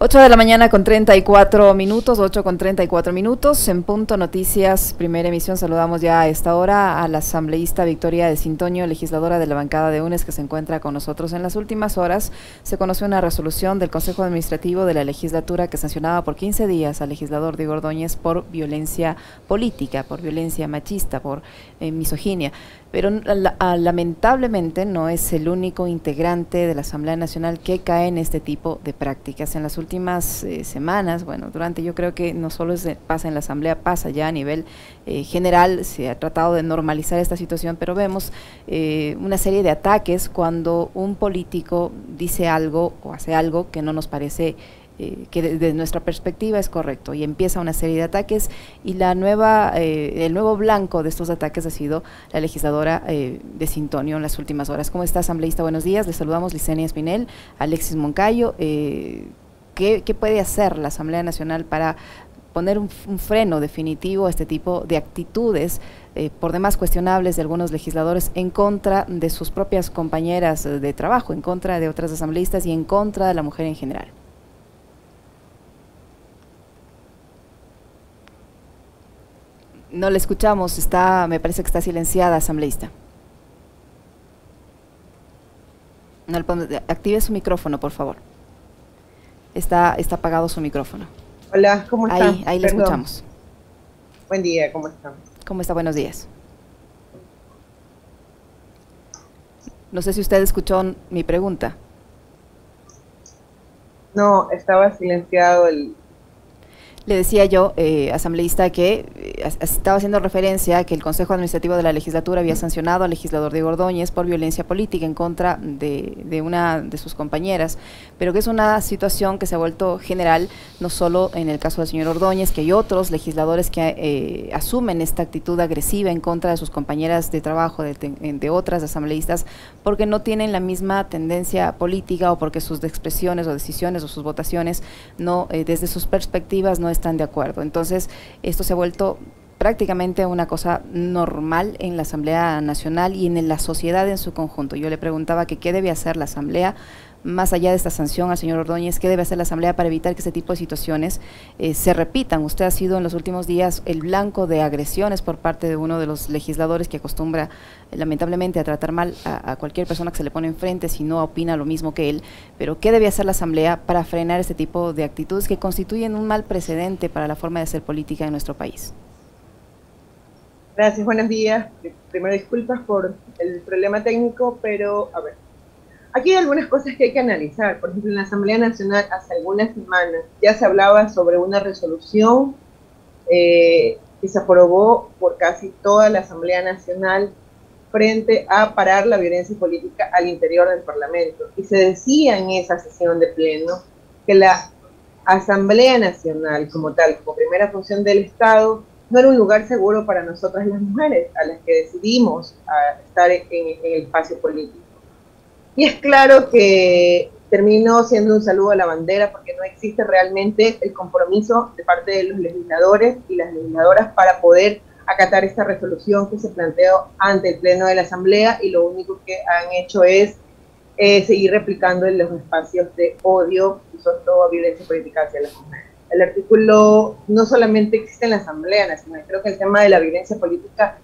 8 de la mañana con 34 minutos, 8 con 34 minutos, en Punto Noticias, primera emisión. Saludamos ya a esta hora a la asambleísta Victoria de Cintoño, legisladora de la bancada de UNES, que se encuentra con nosotros. En las últimas horas se conoció una resolución del Consejo Administrativo de la legislatura que sancionaba por 15 días al legislador Diego Ordóñez por violencia política, por violencia machista, por misoginia. Pero lamentablemente no es el único integrante de la Asamblea Nacional que cae en este tipo de prácticas. En las últimas semanas, bueno, yo creo que no solo pasa en la Asamblea, pasa ya a nivel general, se ha tratado de normalizar esta situación, pero vemos una serie de ataques cuando un político dice algo o hace algo que no nos parece que desde nuestra perspectiva es correcto, y empieza una serie de ataques, y el nuevo blanco de estos ataques ha sido la legisladora de Cintoño en las últimas horas. ¿Cómo está, asambleísta? Buenos días, les saludamos Licenia Espinel, Alexis Moncayo. ¿Qué puede hacer la Asamblea Nacional para poner un freno definitivo a este tipo de actitudes por demás cuestionables de algunos legisladores en contra de sus propias compañeras de trabajo, en contra de otras asambleístas y en contra de la mujer en general? No le escuchamos, me parece que está silenciada, asambleísta. No, active su micrófono, por favor. Está apagado su micrófono. Hola, ¿cómo está? Ahí le escuchamos. Buen día, ¿cómo está? ¿Cómo está? Buenos días. No sé si usted escuchó mi pregunta. No, estaba silenciado el... Le decía yo, asambleísta, que estaba haciendo referencia a que el Consejo Administrativo de la Legislatura había sancionado al legislador Diego Ordóñez por violencia política en contra de una de sus compañeras, pero que es una situación que se ha vuelto general, no solo en el caso del señor Ordóñez, que hay otros legisladores que asumen esta actitud agresiva en contra de sus compañeras de trabajo, de otras asambleístas, porque no tienen la misma tendencia política o porque sus expresiones o decisiones o sus votaciones no, desde sus perspectivas no están de acuerdo. Entonces, esto se ha vuelto prácticamente una cosa normal en la Asamblea Nacional y en la sociedad en su conjunto. Yo le preguntaba que qué debe hacer la Asamblea, más allá de esta sanción al señor Ordóñez, qué debe hacer la Asamblea para evitar que este tipo de situaciones se repitan. Usted ha sido en los últimos días el blanco de agresiones por parte de uno de los legisladores que acostumbra lamentablemente a tratar mal a cualquier persona que se le pone enfrente si no opina lo mismo que él. Pero ¿qué debe hacer la Asamblea para frenar este tipo de actitudes que constituyen un mal precedente para la forma de hacer política en nuestro país? Gracias, buenos días. Primero, disculpas por el problema técnico, pero a ver, aquí hay algunas cosas que hay que analizar. Por ejemplo, en la Asamblea Nacional hace algunas semanas ya se hablaba sobre una resolución que se aprobó por casi toda la Asamblea Nacional frente a parar la violencia política al interior del Parlamento. Y se decía en esa sesión de pleno que la Asamblea Nacional como tal, como primera función del Estado, no era un lugar seguro para nosotras las mujeres, a las que decidimos estar en el espacio político. Y es claro que terminó siendo un saludo a la bandera, porque no existe realmente el compromiso de parte de los legisladores y las legisladoras para poder acatar esta resolución que se planteó ante el Pleno de la Asamblea, y lo único que han hecho es seguir replicando en los espacios de odio y sobre todo violencia política hacia las mujeres. El artículo no solamente existe en la Asamblea Nacional, creo que el tema de la violencia política,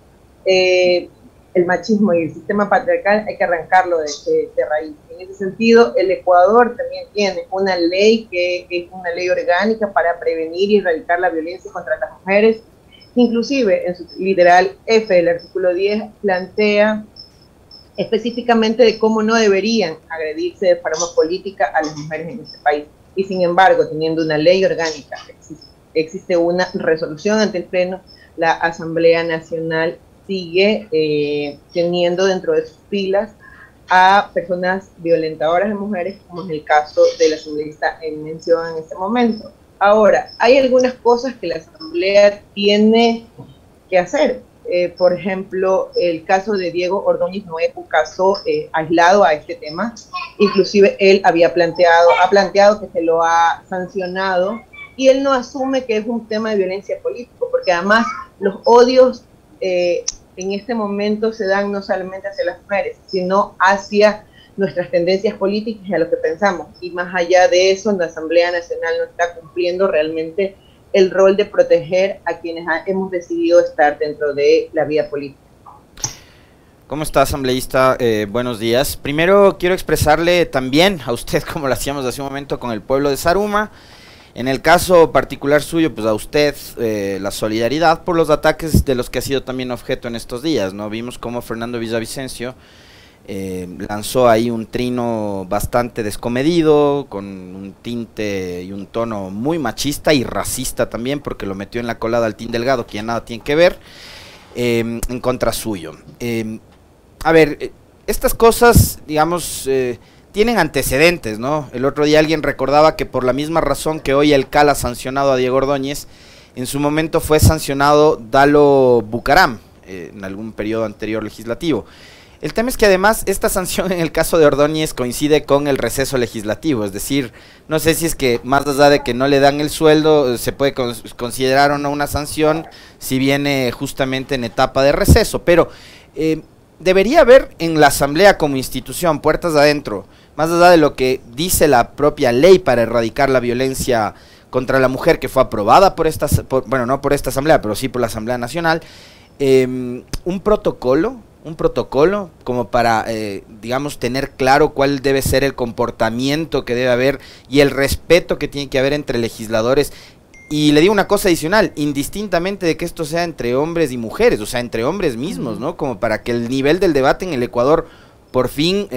el machismo y el sistema patriarcal hay que arrancarlo de raíz. En ese sentido, el Ecuador también tiene una ley que es una ley orgánica para prevenir y erradicar la violencia contra las mujeres. Inclusive en su literal F, el artículo 10, plantea específicamente de cómo no deberían agredirse de forma política a las mujeres en este país. Y sin embargo, teniendo una ley orgánica, existe una resolución ante el Pleno, la Asamblea Nacional sigue teniendo dentro de sus filas a personas violentadoras de mujeres, como es el caso de la asambleísta en mención en este momento. Ahora, hay algunas cosas que la Asamblea tiene que hacer. Por ejemplo, el caso de Diego Ordóñez no es un caso aislado a este tema. Inclusive él ha planteado que se lo ha sancionado, y él no asume que es un tema de violencia política, porque además los odios en este momento se dan no solamente hacia las mujeres, sino hacia nuestras tendencias políticas y a lo que pensamos. Y más allá de eso, la Asamblea Nacional no está cumpliendo realmente el rol de proteger a quienes hemos decidido estar dentro de la vida política. ¿Cómo está, asambleísta? Buenos días. Primero quiero expresarle también a usted, como lo hacíamos hace un momento con el pueblo de Zaruma, en el caso particular suyo, pues a usted la solidaridad por los ataques de los que ha sido también objeto en estos días, ¿no? Vimos cómo Fernando Villavicencio lanzó ahí un trino bastante descomedido, con un tinte y un tono muy machista y racista también, porque lo metió en la colada al Team Delgado, que ya nada tiene que ver, en contra suyo. A ver, estas cosas, digamos, tienen antecedentes, ¿no? El otro día alguien recordaba que por la misma razón que hoy el CAL ha sancionado a Diego Ordóñez, en su momento fue sancionado Dalo Bucaram, en algún periodo anterior legislativo. El tema es que además esta sanción en el caso de Ordóñez coincide con el receso legislativo, es decir, no sé si es que más allá de que no le dan el sueldo, se puede considerar o no una sanción si viene justamente en etapa de receso, pero debería haber en la Asamblea como institución, puertas adentro, más allá de lo que dice la propia ley para erradicar la violencia contra la mujer que fue aprobada por esta, bueno, no por esta Asamblea, pero sí por la Asamblea Nacional, un protocolo como para, digamos, tener claro cuál debe ser el comportamiento que debe haber y el respeto que tiene que haber entre legisladores. Y le digo una cosa adicional, indistintamente de que esto sea entre hombres y mujeres, o sea, entre hombres mismos, ¿no? Como para que el nivel del debate en el Ecuador por fin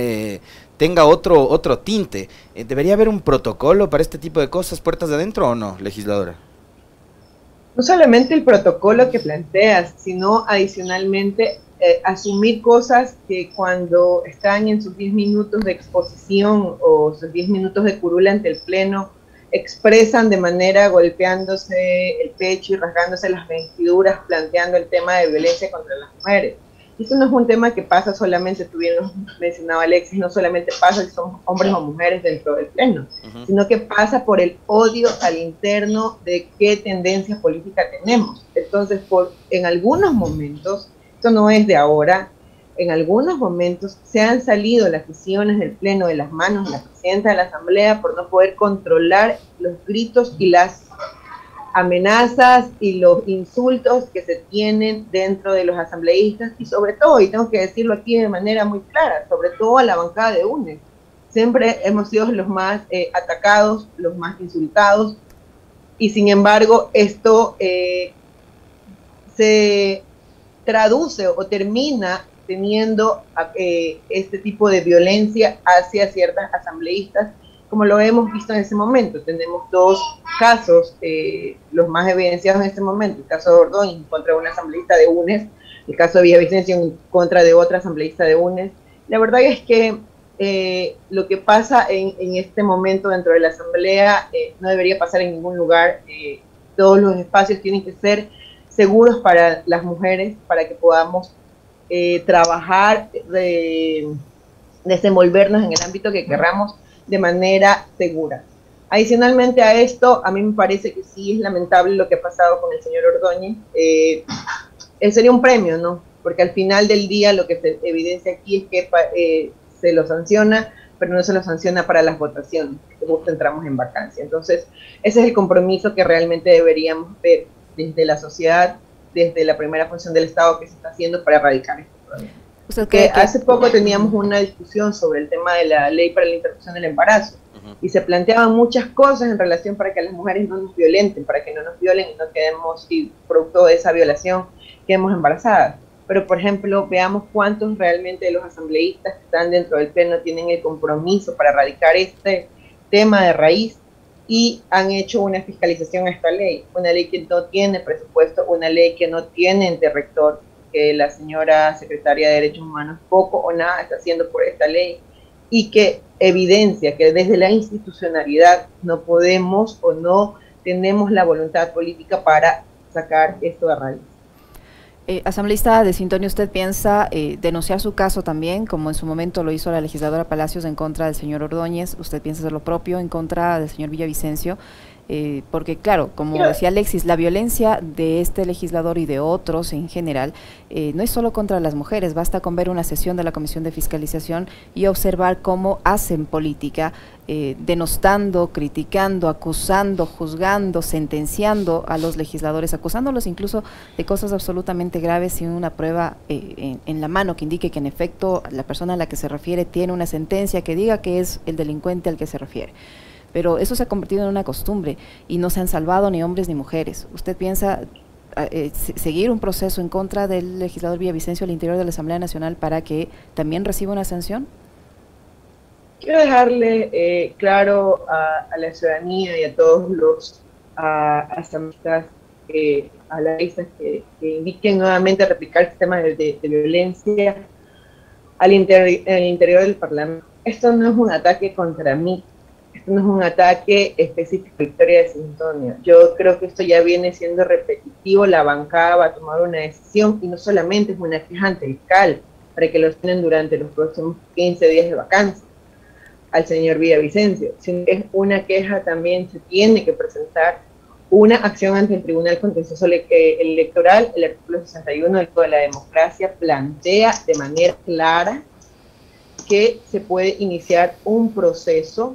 tenga otro tinte. ¿Debería haber un protocolo para este tipo de cosas, puertas de adentro o no, legisladora? No solamente el protocolo que planteas, sino adicionalmente asumir cosas que cuando están en sus 10 minutos de exposición o sus 10 minutos de curul ante el Pleno, expresan de manera golpeándose el pecho y rasgándose las vestiduras, planteando el tema de violencia contra las mujeres. Esto no es un tema que pasa solamente, tú bien lo mencionaba Alexis, no solamente pasa si somos hombres o mujeres dentro del Pleno, sino que pasa por el odio al interno de qué tendencia política tenemos. Entonces, en algunos momentos, esto no es de ahora, en algunos momentos se han salido las sesiones del Pleno de las manos de la presidenta de la Asamblea por no poder controlar los gritos y las amenazas y los insultos que se tienen dentro de los asambleístas y sobre todo, y tengo que decirlo aquí de manera muy clara, sobre todo a la bancada de UNES. Siempre hemos sido los más atacados, los más insultados y sin embargo esto se traduce o termina teniendo este tipo de violencia hacia ciertas asambleístas, como lo hemos visto en ese momento. Tenemos dos casos, los más evidenciados en este momento, el caso de Ordóñez contra una asambleísta de UNES, el caso de Villavicencio en contra de otra asambleísta de UNES. La verdad es que lo que pasa en este momento dentro de la asamblea no debería pasar en ningún lugar. Todos los espacios tienen que ser seguros para las mujeres, para que podamos trabajar, desenvolvernos en el ámbito que querramos de manera segura. Adicionalmente a esto, a mí me parece que sí es lamentable lo que ha pasado con el señor Ordóñez. Sería un premio, ¿no? Porque al final del día lo que se evidencia aquí es que se lo sanciona, pero no se lo sanciona para las votaciones, que justo entramos en vacancia. Entonces, ese es el compromiso que realmente deberíamos ver desde la sociedad, desde la primera función del Estado que se está haciendo para erradicar este problema. Hace poco teníamos una discusión sobre el tema de la ley para la interrupción del embarazo y se planteaban muchas cosas en relación para que las mujeres no nos violenten, para que no nos violen y no quedemos, y producto de esa violación, quedemos embarazadas. Pero, por ejemplo, veamos cuántos realmente de los asambleístas que están dentro del Pleno tienen el compromiso para erradicar este tema de raíz y han hecho una fiscalización a esta ley, una ley que no tiene presupuesto, una ley que no tiene ente rector, que la señora secretaria de Derechos Humanos poco o nada está haciendo por esta ley y que evidencia que desde la institucionalidad no podemos o no tenemos la voluntad política para sacar esto de raíz. Asambleísta de Sintonio, ¿usted piensa denunciar su caso también, como en su momento lo hizo la legisladora Palacios en contra del señor Ordóñez? ¿Usted piensa hacer lo propio en contra del señor Villavicencio? porque claro, como decía Alexis, la violencia de este legislador y de otros en general no es solo contra las mujeres, basta con ver una sesión de la Comisión de Fiscalización y observar cómo hacen política, denostando, criticando, acusando, juzgando, sentenciando a los legisladores, acusándolos incluso de cosas absolutamente graves sin una prueba en la mano que indique que en efecto la persona a la que se refiere tiene una sentencia que diga que es el delincuente al que se refiere. Pero eso se ha convertido en una costumbre y no se han salvado ni hombres ni mujeres. ¿Usted piensa seguir un proceso en contra del legislador Villavicencio al interior de la Asamblea Nacional para que también reciba una sanción? Quiero dejarle claro a la ciudadanía y a todos los asambleístas, asambleístas que indiquen nuevamente a replicar sistemas de violencia al interior del Parlamento. Esto no es un ataque contra mí, esto no es un ataque específico a Victoria de Sintonio. Yo creo que esto ya viene siendo repetitivo, la bancada va a tomar una decisión y no solamente es una queja ante el fiscal para que lo tienen durante los próximos 15 días de vacancia al señor Villavicencio, sino que es una queja también, se tiene que presentar una acción ante el Tribunal Contencioso Electoral. El artículo 61 del Código de la Democracia plantea de manera clara que se puede iniciar un proceso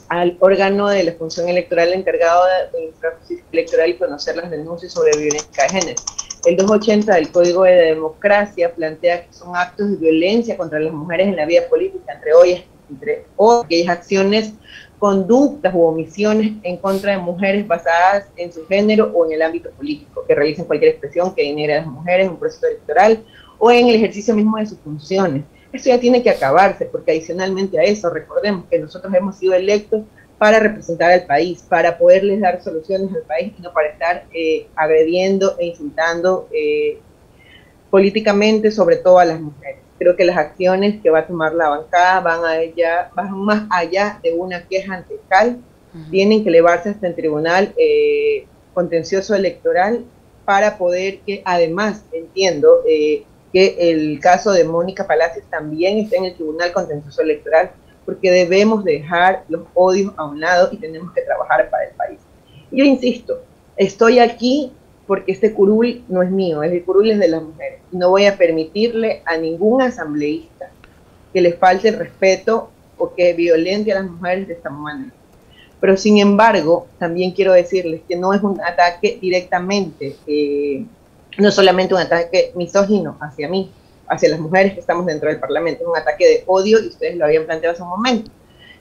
al órgano de la función electoral encargado de administrar justicia electoral y conocer las denuncias sobre violencia de género. El 280 del Código de la Democracia plantea que son actos de violencia contra las mujeres en la vida política, entre aquellas acciones, conductas u omisiones en contra de mujeres basadas en su género o en el ámbito político, que realicen cualquier expresión que denigre a las mujeres en un proceso electoral o en el ejercicio mismo de sus funciones. Esto ya tiene que acabarse, porque adicionalmente a eso, recordemos que nosotros hemos sido electos para representar al país, para poderles dar soluciones al país y no para estar agrediendo e insultando políticamente, sobre todo a las mujeres. Creo que las acciones que va a tomar la bancada van más allá de una queja ante el CAL, tienen que elevarse hasta el Tribunal Contencioso Electoral para poder que, además, entiendo que el caso de Mónica Palacios también está en el Tribunal Contencioso Electoral, porque debemos dejar los odios a un lado y tenemos que trabajar para el país. Yo insisto, estoy aquí porque este curul no es mío, el curul es de las mujeres. No voy a permitirle a ningún asambleísta que les falte el respeto o que violente a las mujeres de esta manera. Pero sin embargo, también quiero decirles que no es un ataque directamente, no solamente un ataque misógino hacia mí, hacia las mujeres que estamos dentro del Parlamento, es un ataque de odio y ustedes lo habían planteado hace un momento.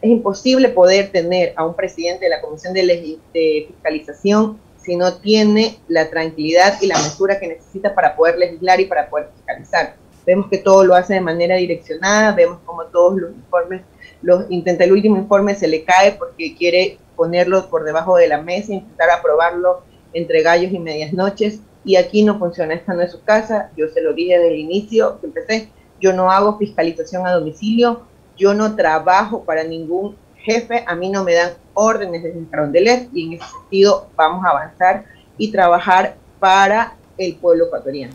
Es imposible poder tener a un presidente de la Comisión de Fiscalización si no tiene la tranquilidad y la mesura que necesita para poder legislar y para poder fiscalizar. Vemos que todo lo hace de manera direccionada, vemos como todos los informes, el último informe se le cae porque quiere ponerlo por debajo de la mesa, intentar aprobarlo entre gallos y medias noches, y aquí no funciona, esta no es su casa, yo se lo dije desde el inicio que empecé, yo no hago fiscalización a domicilio, yo no trabajo para ningún jefe, a mí no me dan órdenes desde el Carondelet, y en ese sentido vamos a avanzar y trabajar para el pueblo ecuatoriano.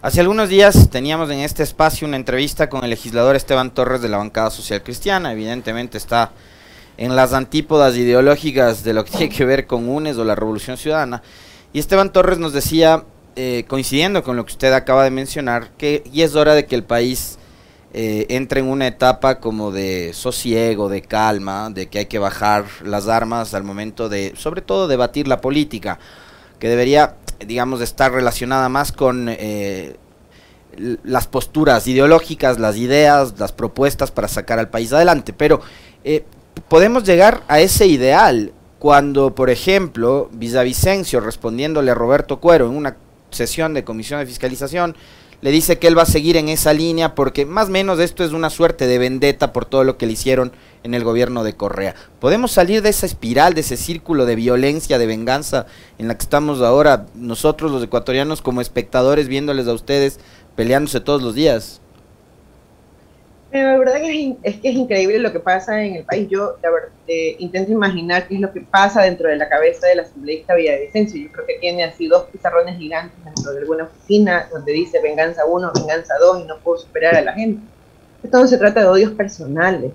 Hace algunos días teníamos en este espacio una entrevista con el legislador Esteban Torres de la bancada social cristiana. Evidentemente está en las antípodas ideológicas de lo que tiene que ver con UNES o la Revolución Ciudadana, y Esteban Torres nos decía, coincidiendo con lo que usted acaba de mencionar, que ya es hora de que el país entre en una etapa como de sosiego, de calma, de que hay que bajar las armas al momento de, sobre todo, debatir la política, que debería, digamos, estar relacionada más con las posturas ideológicas, las ideas, las propuestas para sacar al país adelante. Pero podemos llegar a ese ideal cuando, por ejemplo, Villavicencio, respondiéndole a Roberto Cuero en una sesión de comisión de fiscalización, le dice que él va a seguir en esa línea porque más o menos esto es una suerte de vendetta por todo lo que le hicieron en el gobierno de Correa. ¿Podemos salir de esa espiral, de ese círculo de violencia, de venganza en la que estamos ahora nosotros los ecuatorianos como espectadores viéndoles a ustedes peleándose todos los días? La verdad es que es increíble lo que pasa en el país. Yo intento imaginar qué es lo que pasa dentro de la cabeza del asambleísta Villavicencio. Yo creo que tiene así dos pizarrones gigantes dentro de alguna oficina donde dice venganza 1, venganza 2 y no puedo superar a la gente. Esto no se trata de odios personales.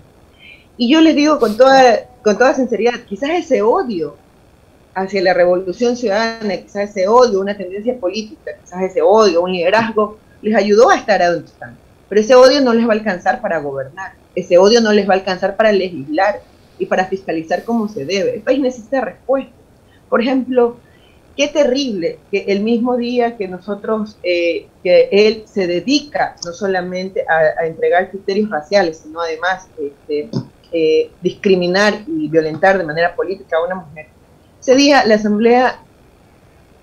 Y yo les digo con toda sinceridad, quizás ese odio hacia la revolución ciudadana, quizás ese odio, una tendencia política, quizás ese odio, un liderazgo, les ayudó a estar a donde están. Pero ese odio no les va a alcanzar para gobernar, ese odio no les va a alcanzar para legislar y para fiscalizar como se debe. El país necesita respuestas. Por ejemplo, qué terrible que el mismo día que nosotros, que él se dedica no solamente a entregar criterios raciales, sino además discriminar y violentar de manera política a una mujer. Ese día la Asamblea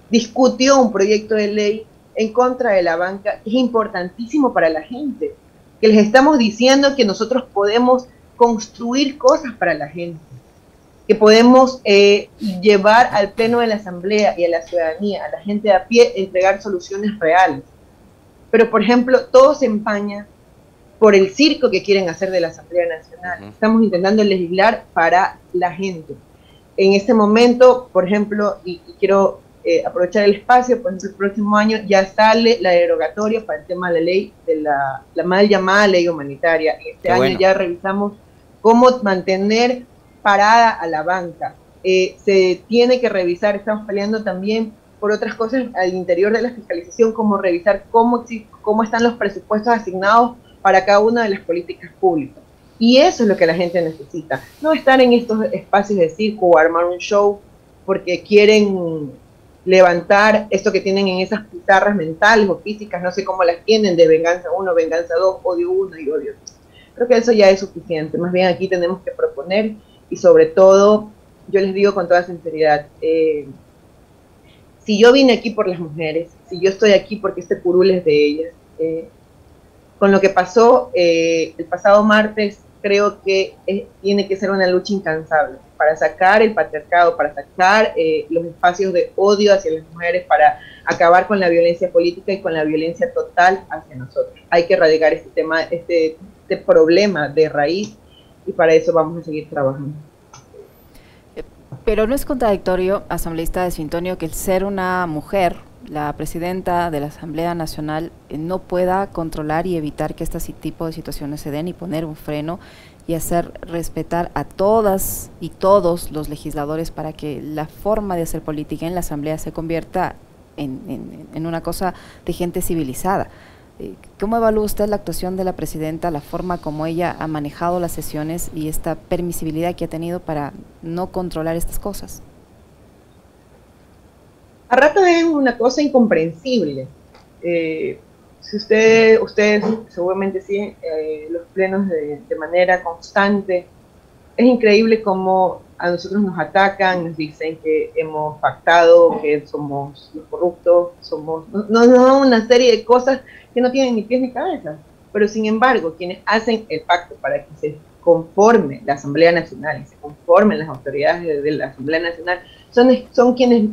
discutió un proyecto de ley en contra de la banca, que es importantísimo para la gente, que les estamos diciendo que nosotros podemos construir cosas para la gente, que podemos llevar al pleno de la Asamblea y a la ciudadanía, a la gente de a pie, entregar soluciones reales. Pero, por ejemplo, todo se empaña por el circo que quieren hacer de la Asamblea Nacional. Estamos intentando legislar para la gente. En este momento, por ejemplo, y quiero aprovechar el espacio, por ejemplo, el próximo año ya sale la derogatoria para el tema de la ley, de la mal llamada ley humanitaria. Este año ya revisamos cómo mantener parada a la banca. Se tiene que revisar, estamos peleando también por otras cosas al interior de la fiscalización, como revisar cómo están los presupuestos asignados para cada una de las políticas públicas. Y eso es lo que la gente necesita. No estar en estos espacios de circo o armar un show porque quieren levantar esto que tienen en esas pizarras mentales o físicas, no sé cómo las tienen, de venganza 1, venganza 2, odio 1 y odio 2. Creo que eso ya es suficiente. Más bien aquí tenemos que proponer y sobre todo, yo les digo con toda sinceridad, si yo vine aquí por las mujeres, si yo estoy aquí porque este curul es de ellas, con lo que pasó el pasado martes, creo que tiene que ser una lucha incansable para sacar el patriarcado, para sacar los espacios de odio hacia las mujeres, para acabar con la violencia política y con la violencia total hacia nosotros. Hay que erradicar este tema, este problema de raíz, y para eso vamos a seguir trabajando. Pero no es contradictorio, asambleísta de Sintonio, que el ser una mujer, la presidenta de la Asamblea Nacional, no pueda controlar y evitar que este tipo de situaciones se den y poner un freno y hacer respetar a todas y todos los legisladores para que la forma de hacer política en la Asamblea se convierta en una cosa de gente civilizada. ¿Cómo evalúa usted la actuación de la presidenta, la forma como ella ha manejado las sesiones y esta permisibilidad que ha tenido para no controlar estas cosas? A ratos es una cosa incomprensible. Si ustedes seguramente siguen los plenos de manera constante, es increíble cómo a nosotros nos atacan, nos dicen que hemos pactado, que somos los corruptos, una serie de cosas que no tienen ni pies ni cabeza. Pero sin embargo, quienes hacen el pacto para que se conforme la Asamblea Nacional y se conformen las autoridades de la Asamblea Nacional, son quienes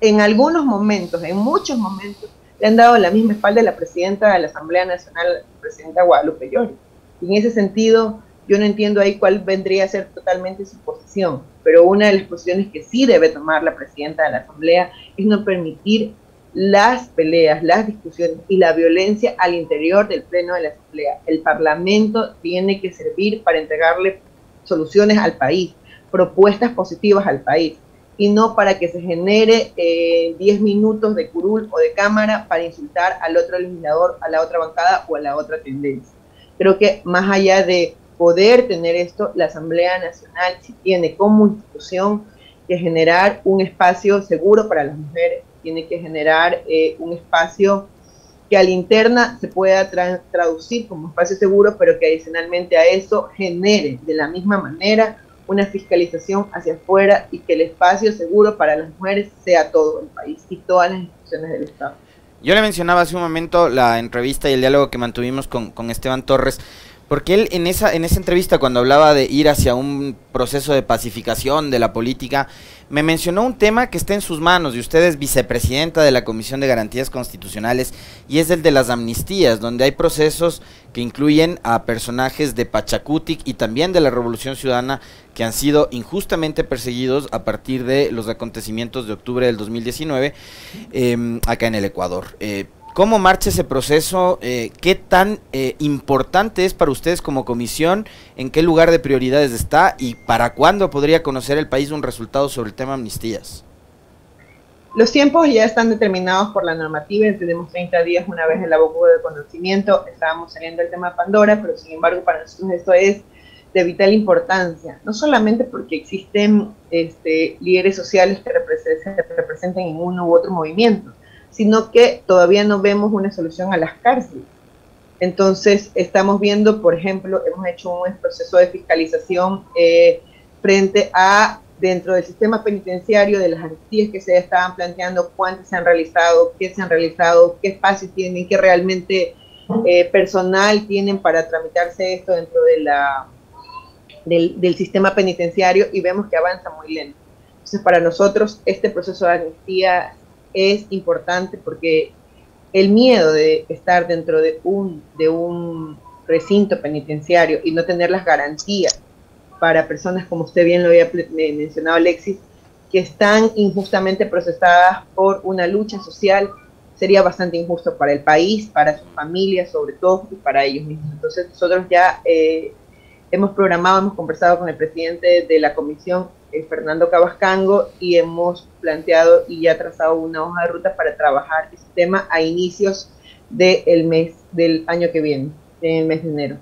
en algunos momentos, en muchos momentos, le han dado la misma espalda a la presidenta de la Asamblea Nacional, la presidenta Guadalupe Llori. Y en ese sentido, yo no entiendo ahí cuál vendría a ser totalmente su posición, pero una de las posiciones que sí debe tomar la presidenta de la Asamblea es no permitir las peleas, las discusiones y la violencia al interior del pleno de la Asamblea. El Parlamento tiene que servir para entregarle soluciones al país, propuestas positivas al país, y no para que se genere 10 minutos de curul o de cámara para insultar al otro legislador, a la otra bancada o a la otra tendencia. Creo que más allá de poder tener esto, la Asamblea Nacional sí tiene como institución que generar un espacio seguro para las mujeres, tiene que generar un espacio que a la interna se pueda traducir como espacio seguro, pero que adicionalmente a eso genere de la misma manera una fiscalización hacia afuera y que el espacio seguro para las mujeres sea todo el país y todas las instituciones del Estado. Yo le mencionaba hace un momento la entrevista y el diálogo que mantuvimos con Esteban Torres, porque él en esa entrevista, cuando hablaba de ir hacia un proceso de pacificación de la política, me mencionó un tema que está en sus manos, y usted es vicepresidenta de la Comisión de Garantías Constitucionales, y es el de las amnistías, donde hay procesos que incluyen a personajes de Pachacutic y también de la Revolución Ciudadana que han sido injustamente perseguidos a partir de los acontecimientos de octubre del 2019 acá en el Ecuador. ¿Cómo marcha ese proceso? ¿Qué tan importante es para ustedes como comisión? ¿En qué lugar de prioridades está? ¿Y para cuándo podría conocer el país un resultado sobre el tema amnistías? Los tiempos ya están determinados por la normativa, tenemos 30 días una vez el abogado de conocimiento, estábamos saliendo del tema Pandora, pero sin embargo para nosotros esto es de vital importancia, no solamente porque existen líderes sociales que representen en uno u otro movimiento, sino que todavía no vemos una solución a las cárceles. Entonces estamos viendo, por ejemplo, hemos hecho un proceso de fiscalización frente a dentro del sistema penitenciario, de las amnistías que se estaban planteando, cuántas se han realizado, qué qué espacio tienen, qué realmente personal tienen para tramitarse esto dentro de del sistema penitenciario, y vemos que avanza muy lento. Entonces, para nosotros, este proceso de amnistía es importante porque el miedo de estar dentro de un recinto penitenciario y no tener las garantías para personas, como usted bien lo había mencionado, Alexis, que están injustamente procesadas por una lucha social, sería bastante injusto para el país, para sus familias sobre todo, y para ellos mismos. Entonces nosotros ya hemos conversado con el presidente de la comisión, Fernando Cabascango, y hemos planteado y ya trazado una hoja de ruta para trabajar este tema a inicios del año que viene, en el mes de enero.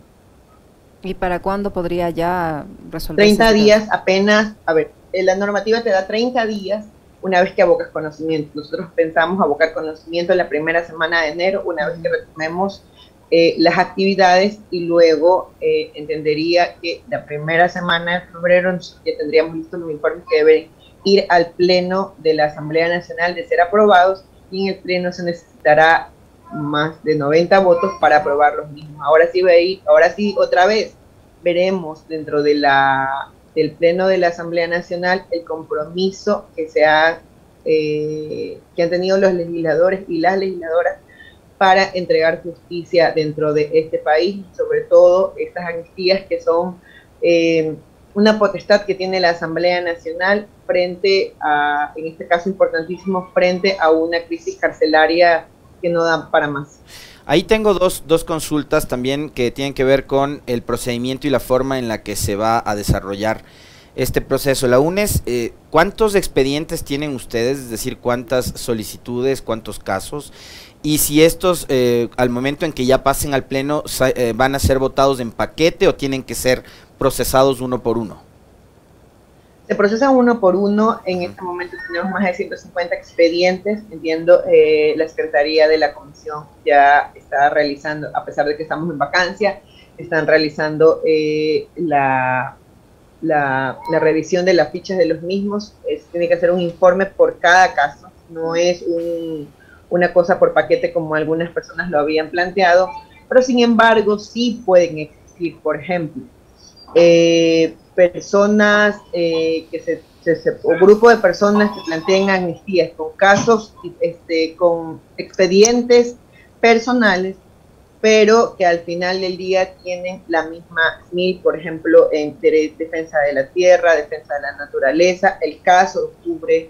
¿Y para cuándo podría ya resolver? 30 días apenas, a ver, la normativa te da 30 días una vez que abocas conocimiento. Nosotros pensamos abocar conocimiento en la primera semana de enero, una vez que retomemos las actividades, y luego entendería que la primera semana de febrero ya tendríamos listos los informes que deben ir al pleno de la Asamblea Nacional de ser aprobados, y en el pleno se necesitará más de 90 votos para aprobar los mismos. Ahora sí, otra vez veremos dentro de del pleno de la Asamblea Nacional el compromiso que han tenido los legisladores y las legisladoras para entregar justicia dentro de este país, sobre todo estas amnistías que son una potestad que tiene la Asamblea Nacional frente a, en este caso importantísimo, frente a una crisis carcelaria que no dan para más. Ahí tengo dos consultas también que tienen que ver con el procedimiento y la forma en la que se va a desarrollar este proceso. La una es, ¿cuántos expedientes tienen ustedes? Es decir, ¿cuántas solicitudes, cuántos casos? Y si estos, al momento en que ya pasen al pleno, van a ser votados en paquete o tienen que ser procesados uno por uno. Se procesa uno por uno. En este momento tenemos más de 150 expedientes. Entiendo, la Secretaría de la Comisión ya está realizando, a pesar de que estamos en vacancia, están realizando la revisión de las fichas de los mismos. Tiene que hacer un informe por cada caso, no es una cosa por paquete como algunas personas lo habían planteado, pero sin embargo sí pueden existir, por ejemplo, personas o grupo de personas que planteen amnistías con casos, con expedientes personales, pero que al final del día tienen la misma SMIL, por ejemplo, en defensa de la tierra, defensa de la naturaleza, el caso de octubre,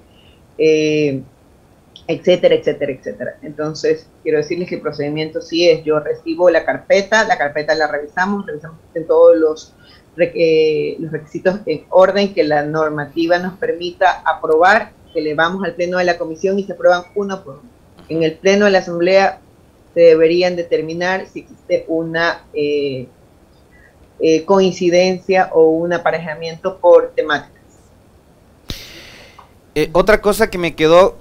etcétera, etcétera, etcétera. Entonces, quiero decirles que el procedimiento sí es, yo recibo la carpeta la revisamos en todos los requisitos en orden que la normativa nos permita aprobar, que le vamos al pleno de la comisión y se aprueban uno por uno. En el pleno de la asamblea se deberían determinar si existe una coincidencia o un aparejamiento por temáticas. Otra cosa que me quedó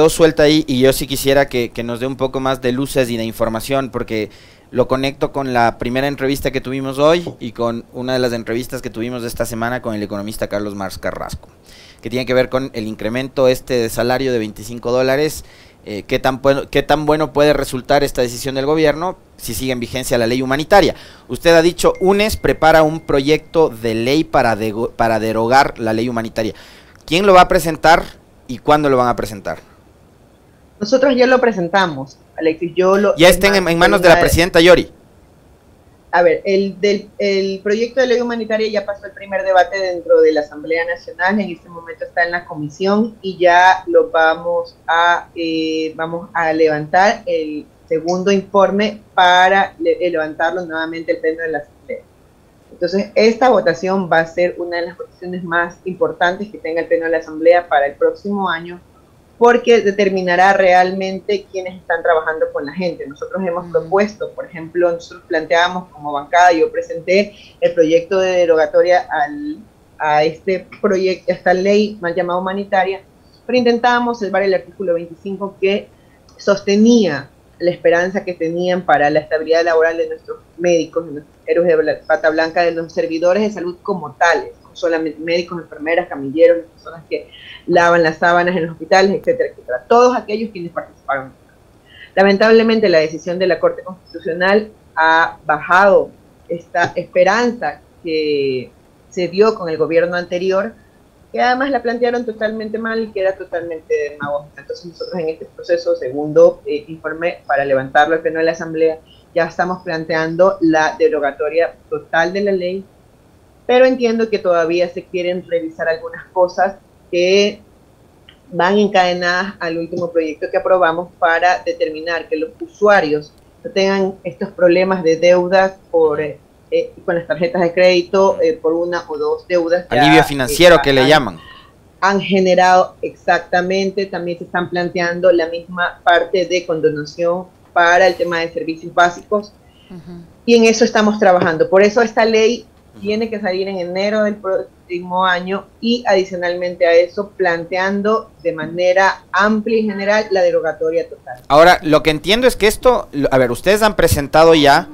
suelta ahí, y yo sí quisiera que nos dé un poco más de luces y de información, porque lo conecto con la primera entrevista que tuvimos hoy y con una de las entrevistas que tuvimos de esta semana con el economista Carlos Marx Carrasco, que tiene que ver con el incremento de salario de $25, qué tan bueno puede resultar esta decisión del gobierno si sigue en vigencia la ley humanitaria. Usted ha dicho, UNES prepara un proyecto de ley para derogar la ley humanitaria. ¿Quién lo va a presentar y cuándo lo van a presentar? Nosotros ya lo presentamos, Alexis. Ya está en manos de la presidenta Yori. A ver, el proyecto de ley humanitaria ya pasó el primer debate dentro de la Asamblea Nacional, en este momento está en la comisión y ya lo vamos a levantar segundo informe para levantarlo nuevamente el pleno de la Asamblea. Entonces, esta votación va a ser una de las votaciones más importantes que tenga el pleno de la Asamblea para el próximo año, porque determinará realmente quiénes están trabajando con la gente. Nosotros hemos propuesto, por ejemplo, nosotros planteamos como bancada, yo presenté el proyecto de derogatoria a este proyecto, a esta ley mal llamada humanitaria, pero intentábamos salvar el artículo 25 que sostenía la esperanza que tenían para la estabilidad laboral de nuestros médicos, de nuestros héroes de bata blanca, de los servidores de salud como tales, no solamente médicos, enfermeras, camilleros, las personas que lavan las sábanas en los hospitales, etcétera, etcétera. Todos aquellos quienes participaron. Lamentablemente, la decisión de la Corte Constitucional ha bajado esta esperanza que se dio con el gobierno anterior, que además la plantearon totalmente mal y que era totalmente demagógica. Entonces nosotros en este proceso, segundo informe para levantarlo al pleno de la Asamblea, ya estamos planteando la derogatoria total de la ley, pero entiendo que todavía se quieren revisar algunas cosas que van encadenadas al último proyecto que aprobamos para determinar que los usuarios no tengan estos problemas de deudas por con las tarjetas de crédito por una o dos deudas. Alivio financiero que le llaman. Han generado exactamente, también se están planteando la misma parte de condonación para el tema de servicios básicos, y en eso estamos trabajando. Por eso esta ley tiene que salir en enero del próximo año, y adicionalmente a eso planteando de manera amplia y general la derogatoria total. Ahora, lo que entiendo es que esto, a ver, ustedes han presentado ya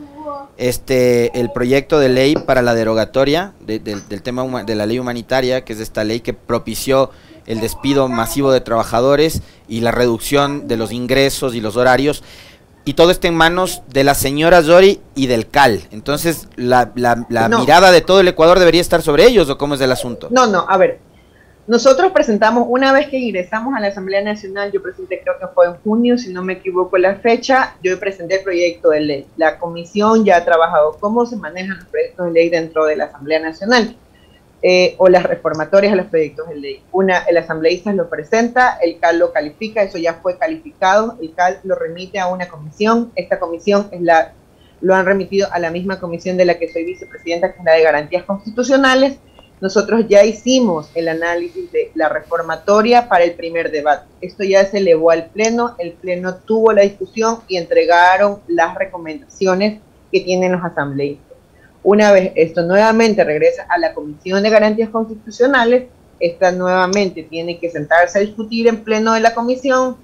el proyecto de ley para la derogatoria del tema de la ley humanitaria, que es esta ley que propició el despido masivo de trabajadores y la reducción de los ingresos y los horarios, y todo está en manos de la señora Zori y del CAL. Entonces, la mirada de todo el Ecuador debería estar sobre ellos, ¿o cómo es el asunto? No, a ver, nosotros presentamos, una vez que ingresamos a la Asamblea Nacional, yo presenté, creo que fue en junio, si no me equivoco la fecha, yo presenté el proyecto de ley. La comisión ya ha trabajado cómo se manejan los proyectos de ley dentro de la Asamblea Nacional, o las reformatorias a los proyectos de ley. El asambleísta lo presenta, el CAL lo califica, eso ya fue calificado, el CAL lo remite a una comisión, esta comisión lo han remitido a la misma comisión de la que soy vicepresidenta, que es la de Garantías Constitucionales. Nosotros ya hicimos el análisis de la reformatoria para el primer debate. Esto ya se elevó al Pleno, el Pleno tuvo la discusión y entregaron las recomendaciones que tienen los asambleístas. Una vez esto nuevamente regresa a la Comisión de Garantías Constitucionales, esta nuevamente tiene que sentarse a discutir en Pleno de la comisión,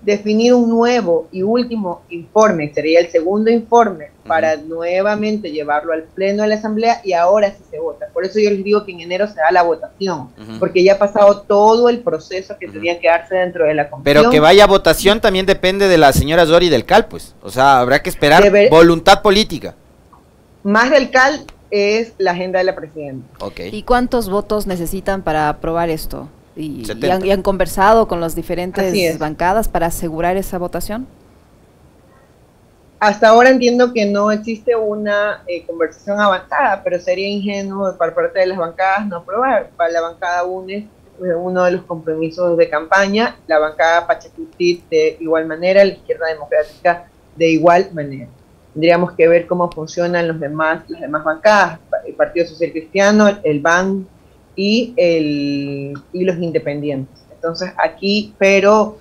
definir un nuevo y último informe, sería el segundo informe, para nuevamente llevarlo al Pleno de la Asamblea, y ahora sí se vota. Por eso yo les digo que en enero se da la votación, porque ya ha pasado todo el proceso que tenía que darse dentro de la comisión. Pero que vaya a votación también depende de la señora Zori y del CAL, pues. O sea, habrá que esperar voluntad política. Más del CAL es la agenda de la presidenta. Okay. ¿Y cuántos votos necesitan para aprobar esto? ¿Y han conversado con las diferentes bancadas para asegurar esa votación? Hasta ahora entiendo que no existe una conversación avanzada, pero sería ingenuo por parte de las bancadas no aprobar. Para la bancada UNES, uno de los compromisos de campaña, la bancada Pachacuti de igual manera, la Izquierda Democrática de igual manera. Tendríamos que ver cómo funcionan las demás bancadas, el Partido Social Cristiano, el BAN y los independientes. Entonces aquí, pero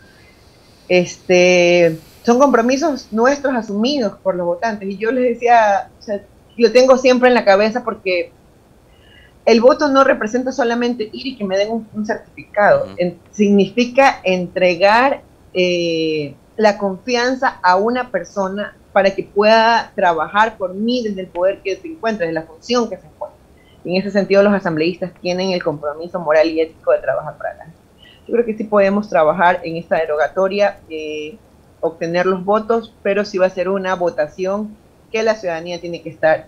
son compromisos nuestros asumidos por los votantes, y yo les decía, o sea, lo tengo siempre en la cabeza, porque el voto no representa solamente ir y que me den un certificado, significa entregar la confianza a una persona para que pueda trabajar por mí desde el poder que se encuentra, desde la función que se encuentra. Y en ese sentido los asambleístas tienen el compromiso moral y ético de trabajar para la gente. Yo creo que sí podemos trabajar en esta derogatoria, obtener los votos, pero sí va a ser una votación que la ciudadanía tiene que estar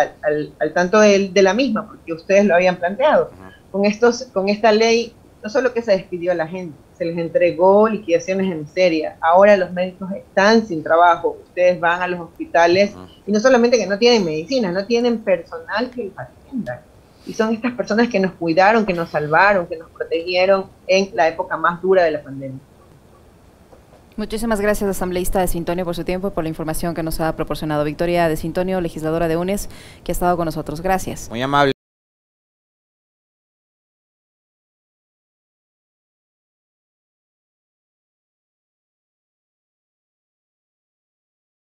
al tanto de la misma, porque ustedes lo habían planteado. Con esta ley, no solo que se despidió a la gente, se les entregó liquidaciones en miseria. Ahora los médicos están sin trabajo. Ustedes van a los hospitales y no solamente que no tienen medicinas, no tienen personal que los atienda. Y son estas personas que nos cuidaron, que nos salvaron, que nos protegieron en la época más dura de la pandemia. Muchísimas gracias, asambleísta de Sintonio, por su tiempo y por la información que nos ha proporcionado. Victoria de Sintonio, legisladora de UNES, que ha estado con nosotros. Gracias. Muy amable.